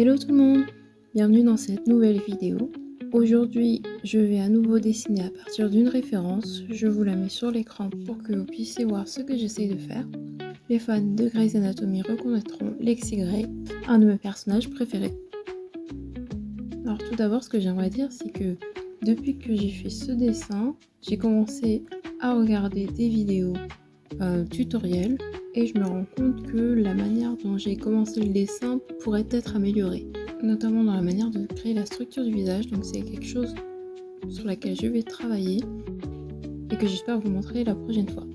Hello tout le monde, bienvenue dans cette nouvelle vidéo. Aujourd'hui, je vais à nouveau dessiner à partir d'une référence. Je vous la mets sur l'écran pour que vous puissiez voir ce que j'essaye de faire. Les fans de Grey's Anatomy reconnaîtront Lexie Grey, un de mes personnages préférés. Alors tout d'abord, ce que j'aimerais dire, c'est que depuis que j'ai fait ce dessin, j'ai commencé à regarder des vidéos tutoriels et je me rends compte que la manière dont j'ai commencé le dessin pourrait être améliorée, notamment dans la manière de créer la structure du visage. Donc c'est quelque chose sur laquelle je vais travailler et que j'espère vous montrer la prochaine fois.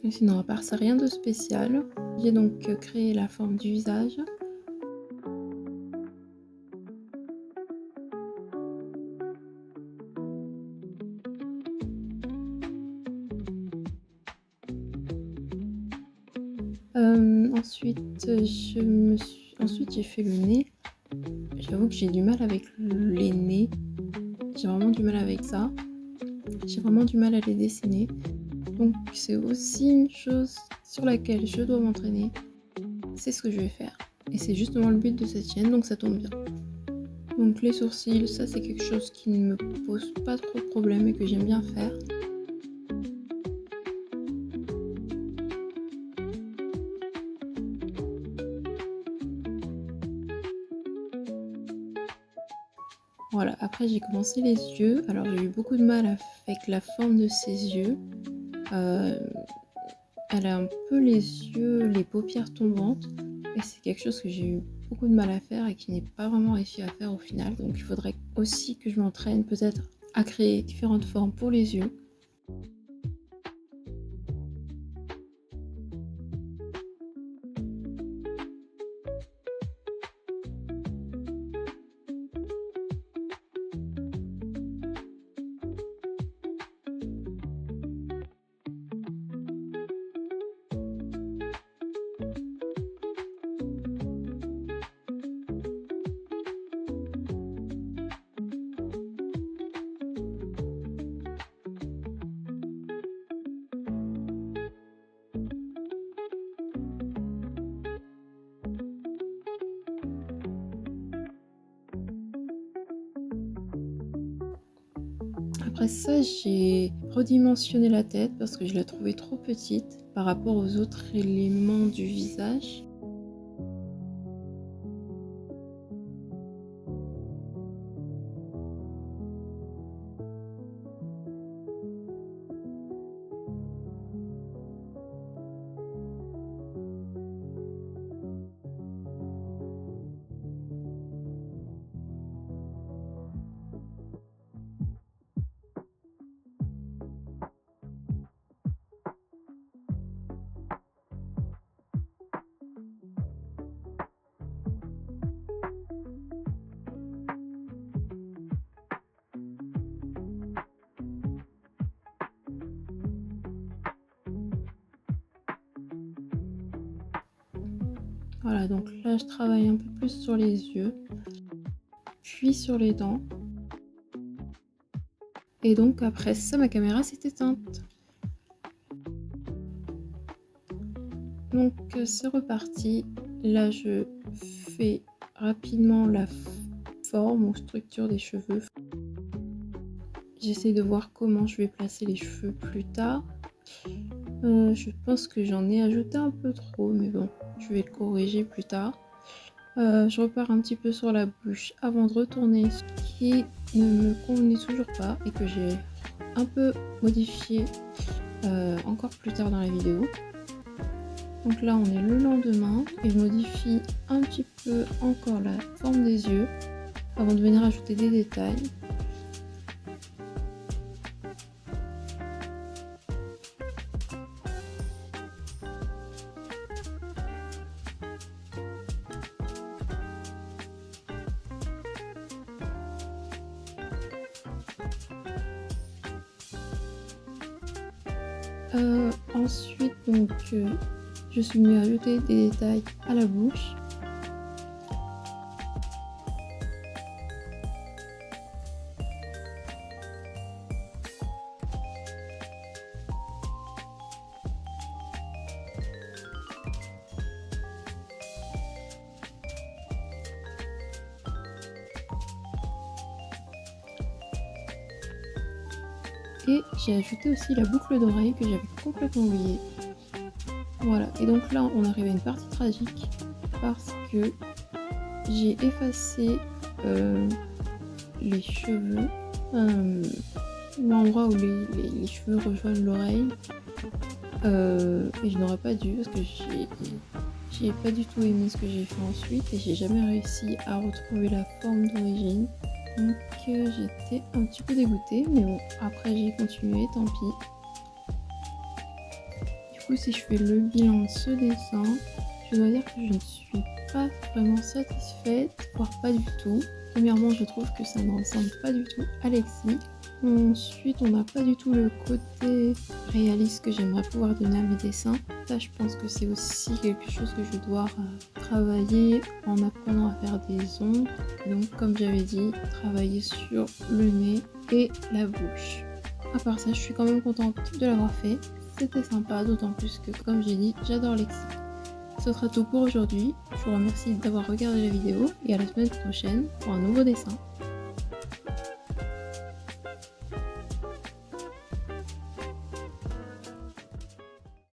Et sinon, à part ça, rien de spécial. J'ai donc créé la forme du visage. Ensuite j'ai fait le nez. J'avoue que j'ai du mal avec les nez. J'ai vraiment du mal avec ça. J'ai vraiment du mal à les dessiner. Donc c'est aussi une chose sur laquelle je dois m'entraîner. C'est ce que je vais faire. Et c'est justement le but de cette chaîne, donc ça tombe bien. Donc les sourcils, ça c'est quelque chose qui ne me pose pas trop de problème et que j'aime bien faire. Voilà, après j'ai commencé les yeux. Alors j'ai eu beaucoup de mal avec la forme de ses yeux. Elle a un peu les paupières tombantes. Et c'est quelque chose que j'ai eu beaucoup de mal à faire et qui n'est pas vraiment réussi à faire au final. Donc il faudrait aussi que je m'entraîne peut-être à créer différentes formes pour les yeux. Après ça, j'ai redimensionné la tête parce que je la trouvais trop petite par rapport aux autres éléments du visage. Voilà, donc là je travaille un peu plus sur les yeux, puis sur les dents. Et donc après ça, ma caméra s'est éteinte. Donc c'est reparti. Là je fais rapidement la forme ou structure des cheveux. J'essaie de voir comment je vais placer les cheveux plus tard. Je pense que j'en ai ajouté un peu trop, mais bon, je vais le corriger plus tard. Je repars un petit peu sur la bouche avant de retourner ce qui ne me convenait toujours pas et que j'ai un peu modifié encore plus tard dans la vidéo. Donc là on est le lendemain et je modifie un petit peu encore la forme des yeux avant de venir ajouter des détails. Ensuite donc je suis venue ajouter des détails à la bouche. Et j'ai ajouté aussi la boucle d'oreille que j'avais complètement oubliée. Voilà, et donc là on arrive à une partie tragique parce que j'ai effacé les cheveux, l'endroit où les cheveux rejoignent l'oreille, et je n'aurais pas dû parce que j'ai pas du tout aimé ce que j'ai fait ensuite et j'ai jamais réussi à retrouver la forme d'origine. Donc j'étais un petit peu dégoûtée, mais bon, après j'ai continué, tant pis. Du coup, si je fais le bilan de ce dessin, je dois dire que je ne suis pas vraiment satisfaite, voire pas du tout. Premièrement, je trouve que ça ne ressemble pas du tout à Lexi. Ensuite, on n'a pas du tout le côté réaliste que j'aimerais pouvoir donner à mes dessins. Ça, je pense que c'est aussi quelque chose que je dois travailler en apprenant à faire des ombres. Donc, comme j'avais dit, travailler sur le nez et la bouche. À part ça, je suis quand même contente de l'avoir fait. C'était sympa, d'autant plus que, comme j'ai dit, j'adore Lexi. Ce sera tout pour aujourd'hui. Je vous remercie d'avoir regardé la vidéo et à la semaine prochaine pour un nouveau dessin.